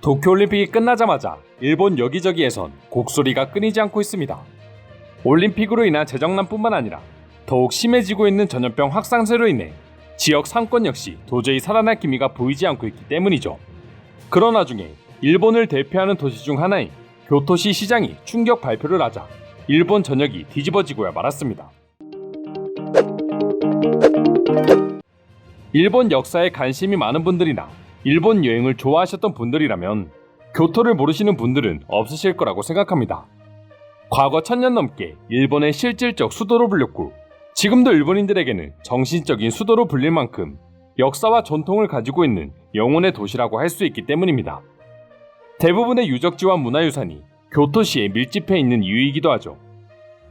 도쿄올림픽이 끝나자마자 일본 여기저기에선 곡소리가 끊이지 않고 있습니다. 올림픽으로 인한 재정난뿐만 아니라 더욱 심해지고 있는 전염병 확산세로 인해 지역 상권 역시 도저히 살아날 기미가 보이지 않고 있기 때문이죠. 그런 와중에 일본을 대표하는 도시 중 하나인 교토시 시장이 충격 발표를 하자 일본 전역이 뒤집어지고야 말았습니다. 일본 역사에 관심이 많은 분들이나 일본 여행을 좋아하셨던 분들이라면 교토를 모르시는 분들은 없으실 거라고 생각합니다. 과거 1000년 넘게 일본의 실질적 수도로 불렸고 지금도 일본인들에게는 정신적인 수도로 불릴 만큼 역사와 전통을 가지고 있는 영혼의 도시라고 할 수 있기 때문입니다. 대부분의 유적지와 문화유산이 교토시에 밀집해 있는 이유이기도 하죠.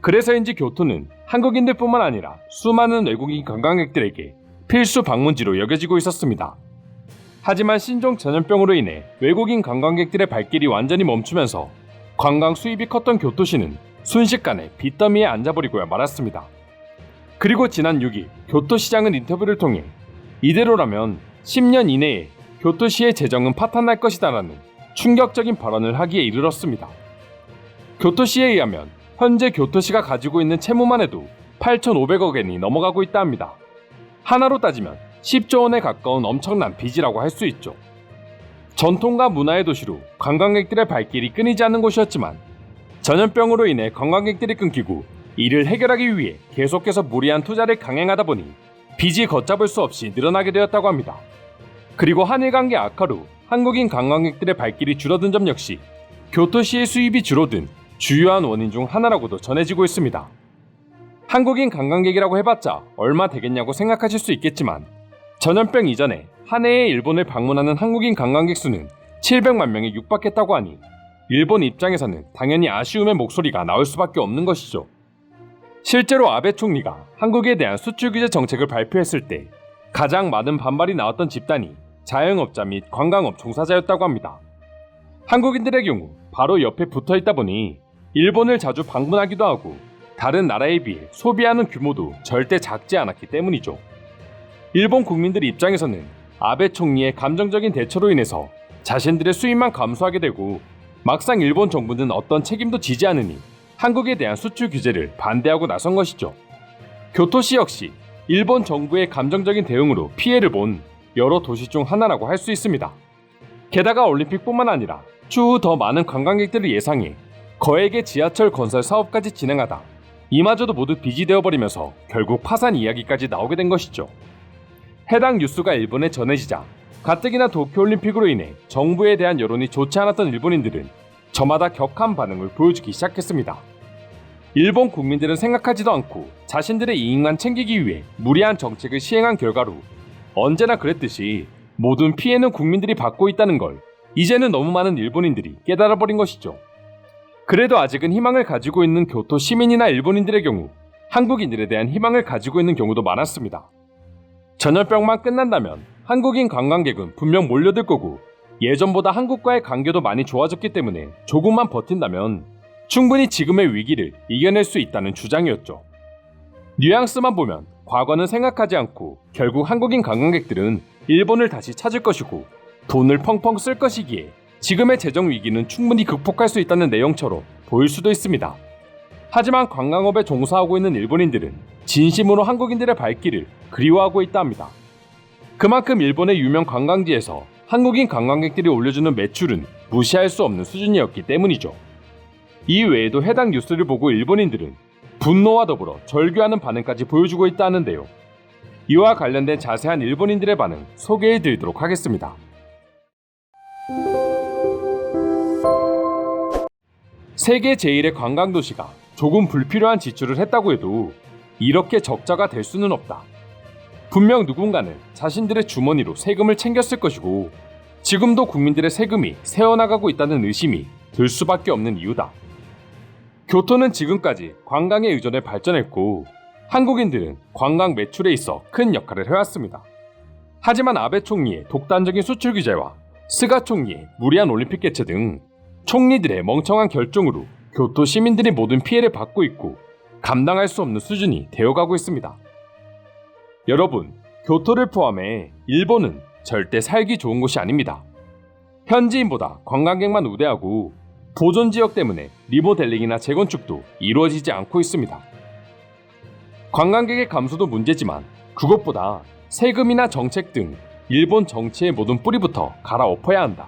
그래서인지 교토는 한국인들뿐만 아니라 수많은 외국인 관광객들에게 필수 방문지로 여겨지고 있었습니다. 하지만 신종 전염병으로 인해 외국인 관광객들의 발길이 완전히 멈추면서 관광 수입이 컸던 교토시는 순식간에 빚더미에 앉아버리고야 말았습니다. 그리고 지난 6일 교토시장은 인터뷰를 통해 이대로라면 10년 이내에 교토시의 재정은 파탄날 것이다라는 충격적인 발언을 하기에 이르렀습니다. 교토시에 의하면 현재 교토시가 가지고 있는 채무만 해도 8,500억 엔이 넘어가고 있다 합니다. 하나로 따지면 10조 원에 가까운 엄청난 빚이라고 할 수 있죠. 전통과 문화의 도시로 관광객들의 발길이 끊이지 않는 곳이었지만 전염병으로 인해 관광객들이 끊기고 이를 해결하기 위해 계속해서 무리한 투자를 강행하다 보니 빚이 걷잡을 수 없이 늘어나게 되었다고 합니다. 그리고 한일 관계 악화로 한국인 관광객들의 발길이 줄어든 점 역시 교토시의 수입이 줄어든 주요한 원인 중 하나라고도 전해지고 있습니다. 한국인 관광객이라고 해봤자 얼마 되겠냐고 생각하실 수 있겠지만 전염병 이전에 한 해에 일본을 방문하는 한국인 관광객 수는 700만 명에 육박했다고 하니 일본 입장에서는 당연히 아쉬움의 목소리가 나올 수밖에 없는 것이죠. 실제로 아베 총리가 한국에 대한 수출 규제 정책을 발표했을 때 가장 많은 반발이 나왔던 집단이 자영업자 및 관광업 종사자였다고 합니다. 한국인들의 경우 바로 옆에 붙어있다 보니 일본을 자주 방문하기도 하고 다른 나라에 비해 소비하는 규모도 절대 작지 않았기 때문이죠. 일본 국민들 입장에서는 아베 총리의 감정적인 대처로 인해서 자신들의 수입만 감소하게 되고 막상 일본 정부는 어떤 책임도 지지 않으니 한국에 대한 수출 규제를 반대하고 나선 것이죠. 교토시 역시 일본 정부의 감정적인 대응으로 피해를 본 여러 도시 중 하나라고 할 수 있습니다. 게다가 올림픽뿐만 아니라 추후 더 많은 관광객들을 예상해 거액의 지하철 건설 사업까지 진행하다 이마저도 모두 빚이 되어버리면서 결국 파산 이야기까지 나오게 된 것이죠. 해당 뉴스가 일본에 전해지자 가뜩이나 도쿄올림픽으로 인해 정부에 대한 여론이 좋지 않았던 일본인들은 저마다 격한 반응을 보여주기 시작했습니다. 일본 국민들은 생각하지도 않고 자신들의 이익만 챙기기 위해 무리한 정책을 시행한 결과로 언제나 그랬듯이 모든 피해는 국민들이 받고 있다는 걸 이제는 너무 많은 일본인들이 깨달아버린 것이죠. 그래도 아직은 희망을 가지고 있는 교토 시민이나 일본인들의 경우 한국인들에 대한 희망을 가지고 있는 경우도 많았습니다. 전염병만 끝난다면 한국인 관광객은 분명 몰려들 거고 예전보다 한국과의 관계도 많이 좋아졌기 때문에 조금만 버틴다면 충분히 지금의 위기를 이겨낼 수 있다는 주장이었죠. 뉘앙스만 보면 과거는 생각하지 않고 결국 한국인 관광객들은 일본을 다시 찾을 것이고 돈을 펑펑 쓸 것이기에 지금의 재정 위기는 충분히 극복할 수 있다는 내용처럼 보일 수도 있습니다. 하지만 관광업에 종사하고 있는 일본인들은 진심으로 한국인들의 발길을 그리워하고 있다 합니다. 그만큼 일본의 유명 관광지에서 한국인 관광객들이 올려주는 매출은 무시할 수 없는 수준이었기 때문이죠. 이 외에도 해당 뉴스를 보고 일본인들은 분노와 더불어 절규하는 반응까지 보여주고 있다 하는데요. 이와 관련된 자세한 일본인들의 반응 소개해드리도록 하겠습니다. 세계 제1의 관광도시가 조금 불필요한 지출을 했다고 해도 이렇게 적자가 될 수는 없다. 분명 누군가는 자신들의 주머니로 세금을 챙겼을 것이고 지금도 국민들의 세금이 새어나가고 있다는 의심이 들 수밖에 없는 이유다. 교토는 지금까지 관광에 의존해 발전했고 한국인들은 관광 매출에 있어 큰 역할을 해왔습니다. 하지만 아베 총리의 독단적인 수출 규제와 스가 총리의 무리한 올림픽 개최 등 총리들의 멍청한 결정으로 교토 시민들이 모든 피해를 받고 있고 감당할 수 없는 수준이 되어가고 있습니다. 여러분, 교토를 포함해 일본은 절대 살기 좋은 곳이 아닙니다. 현지인보다 관광객만 우대하고 보존 지역 때문에 리모델링이나 재건축도 이루어지지 않고 있습니다. 관광객의 감소도 문제지만 그것보다 세금이나 정책 등 일본 정치의 모든 뿌리부터 갈아엎어야 한다.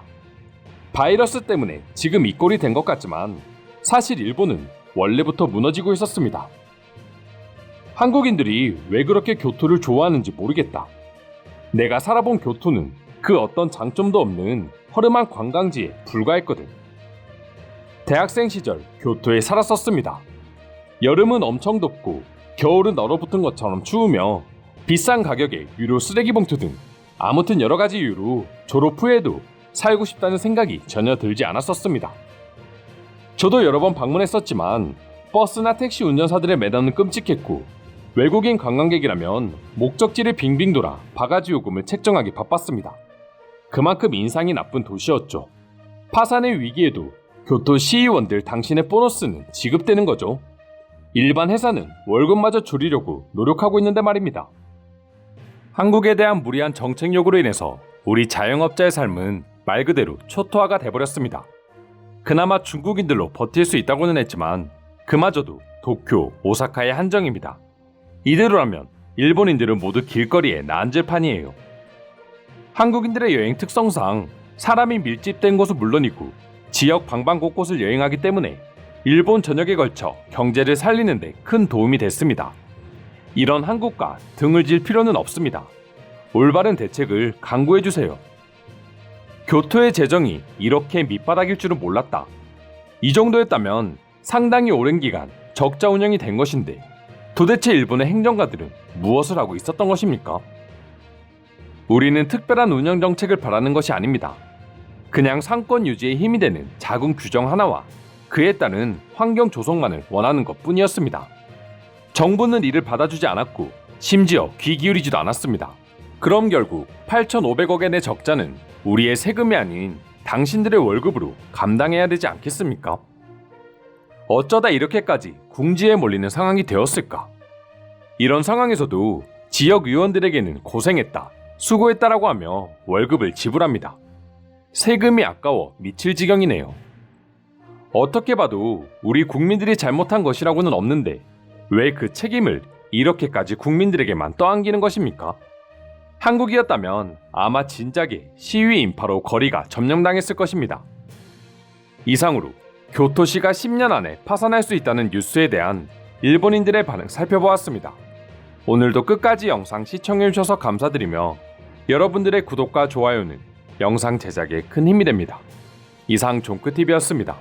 바이러스 때문에 지금 이 꼴이 된 것 같지만 사실 일본은 원래부터 무너지고 있었습니다. 한국인들이 왜 그렇게 교토를 좋아하는지 모르겠다. 내가 살아본 교토는 그 어떤 장점도 없는 허름한 관광지에 불과했거든. 대학생 시절 교토에 살았었습니다. 여름은 엄청 덥고 겨울은 얼어붙은 것처럼 추우며 비싼 가격에 유료 쓰레기 봉투 등 아무튼 여러 가지 이유로 졸업 후에도 살고 싶다는 생각이 전혀 들지 않았었습니다. 저도 여러 번 방문했었지만 버스나 택시 운전사들의 매너는 끔찍했고 외국인 관광객이라면 목적지를 빙빙 돌아 바가지 요금을 책정하기 바빴습니다. 그만큼 인상이 나쁜 도시였죠. 파산의 위기에도 교토 시의원들 당신의 보너스는 지급되는 거죠. 일반 회사는 월급마저 줄이려고 노력하고 있는데 말입니다. 한국에 대한 무리한 정책 요구로 인해서 우리 자영업자의 삶은 말 그대로 초토화가 돼버렸습니다. 그나마 중국인들로 버틸 수 있다고는 했지만 그마저도 도쿄, 오사카의 한정입니다. 이대로라면 일본인들은 모두 길거리에 난제판이에요. 한국인들의 여행 특성상 사람이 밀집된 곳은 물론이고 지역 방방 곳곳을 여행하기 때문에 일본 전역에 걸쳐 경제를 살리는 데 큰 도움이 됐습니다. 이런 한국과 등을 질 필요는 없습니다. 올바른 대책을 강구해주세요. 교토의 재정이 이렇게 밑바닥일 줄은 몰랐다. 이 정도였다면 상당히 오랜 기간 적자 운영이 된 것인데 도대체 일본의 행정가들은 무엇을 하고 있었던 것입니까? 우리는 특별한 운영 정책을 바라는 것이 아닙니다. 그냥 상권 유지에 힘이 되는 작은 규정 하나와 그에 따른 환경 조성만을 원하는 것뿐이었습니다. 정부는 이를 받아주지 않았고 심지어 귀 기울이지도 않았습니다. 그럼 결국 8,500억엔의 적자는 우리의 세금이 아닌 당신들의 월급으로 감당해야 되지 않겠습니까? 어쩌다 이렇게까지 궁지에 몰리는 상황이 되었을까? 이런 상황에서도 지역 의원들에게는 고생했다, 수고했다라고 하며 월급을 지불합니다. 세금이 아까워 미칠 지경이네요. 어떻게 봐도 우리 국민들이 잘못한 것이라고는 없는데 왜 그 책임을 이렇게까지 국민들에게만 떠안기는 것입니까? 한국이었다면 아마 진작에 시위 인파로 거리가 점령당했을 것입니다. 이상으로 교토시가 10년 안에 파산할 수 있다는 뉴스에 대한 일본인들의 반응 살펴보았습니다. 오늘도 끝까지 영상 시청해주셔서 감사드리며 여러분들의 구독과 좋아요는 영상 제작에 큰 힘이 됩니다. 이상 종크TV였습니다.